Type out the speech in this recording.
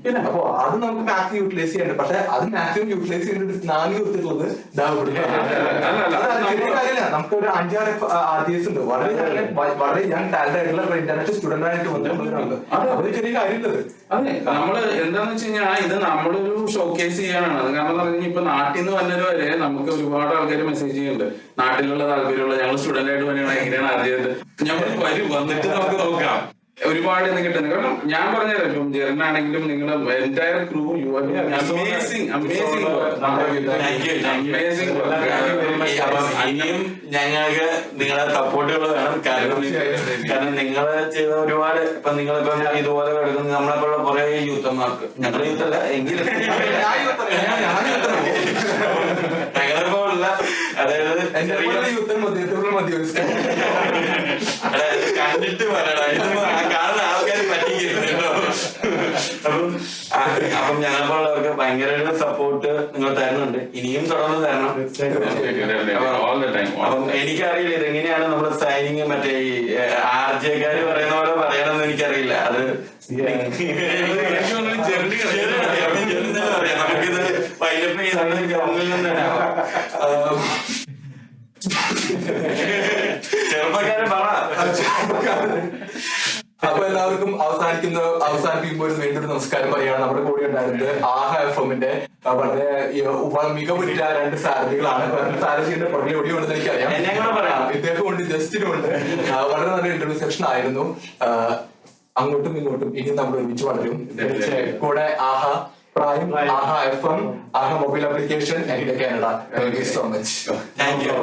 പിന്നെ അപ്പൊ അത് നമുക്ക് മാക്സിമം യൂട്ടിലൈസ് ചെയ്യേണ്ടത്. പക്ഷെ അത് മാക്സിമം യൂട്ടിലൈസ് ചെയ്യേണ്ട നാല് കൊടുത്തിട്ടുള്ളത് കാര്യമില്ല. നമുക്ക് ഒരു 5-6 ആർട്ടിസ്റ്റ് ഉണ്ട് വളരെ യങ് ടാലന്റ് ആയിട്ടുള്ള ഇന്റർനാഷണൽ സ്റ്റുഡന്റ് ആയിട്ട് വന്നിട്ടുണ്ട്. അതൊരു ചെറിയ കാര്യമുള്ളത്. അതെ, നമ്മള് എന്താന്ന് വെച്ച് കഴിഞ്ഞാൽ ഇത് നമ്മളൊരു ഷോക്കേസ് ചെയ്യാനാണ്. അത് കാരണം പറഞ്ഞാൽ ഇപ്പൊ നാട്ടിൽ നിന്ന് വന്നവര് വരെ നമുക്ക് ഒരുപാട് ആൾക്കാർ മെസ്സേജ് ചെയ്യുന്നുണ്ട്, നാട്ടിലുള്ള താല്പര്യമുള്ള ഞങ്ങൾ സ്റ്റുഡന്റ് ആയിട്ട് വരികയാണ്, എങ്ങനെയാണ് അറിയാത് ഞങ്ങൾ വരും, വന്നിട്ട് നമുക്ക് നോക്കാം. ഒരുപാട് ഇത് കിട്ടുന്നത്. കാരണം ഞാൻ പറഞ്ഞുതരാം, ഇപ്പം ജെറിനാണെങ്കിലും നിങ്ങളുടെ entire crew you are amazing amazing amazing. ഇനിയും ഞങ്ങൾക്ക് നിങ്ങളെ സപ്പോർട്ടുകൾ വേണം. കാരണം നിങ്ങൾ ചെയ്ത ഒരുപാട് ഇപ്പൊ നിങ്ങളിപ്പം ഇതുപോലെ കിടക്കുന്ന നമ്മളെപ്പോലുള്ള കുറെ യൂത്തന്മാർക്ക്, ഞങ്ങളുടെ യൂത്തല്ല എങ്കിലും ഞങ്ങളിപ്പോ ഉള്ള അതായത് കണ്ടിട്ട് പറയണം, കാണുന്ന ആൾക്കാർ പറ്റിക്കരുത് കേട്ടോ. അപ്പം ഞങ്ങളെപ്പോലുള്ളവർക്ക് ഭയങ്കര സപ്പോർട്ട് നിങ്ങൾ തരുന്നുണ്ട്, ഇനിയും തുടർന്ന് തരണം. അപ്പം എനിക്കറിയില്ല ഇതെങ്ങനെയാണ് നമ്മള് സൈനിങ് മറ്റേ ഈ ആർജക്കാര് പറയുന്ന പോലെ പറയണമെന്ന് എനിക്കറിയില്ല. അത് നമുക്കിത് വൈലപ്പ് ചെയ്യുന്നത് ജർമ്മനിൽ നിന്നാണ്. ചെറുപ്പക്കാരൻ പറ. അപ്പൊ എല്ലാവർക്കും അവസാനിപ്പിക്കുമ്പോൾ വീണ്ടും നമസ്കാരം പറയാണ്. നമ്മുടെ കൂടെ ഉണ്ടായിരുന്നത് ആഹ FM-ന്റെ വളരെ മികവുറ്റ 2 സാരഥികളാണ്. സാരഥിയുടെ പുറകെ ഓടിയുണ്ടെന്ന് എനിക്കറിയാം. ഇദ്ദേഹം ഉണ്ട്, ജസ്റ്റിനും ഉണ്ട്. വളരെ നല്ല ഇന്റർവ്യൂ സെക്ഷൻ ആയിരുന്നു. അങ്ങോട്ടും ഇങ്ങോട്ടും ഇനി നമ്മൾ ഒരുമിച്ച് വളരും. കൂടെ ആഹ Prime, AHA FM, AHA mobile application, and Canada. Thank you so much. Thank you.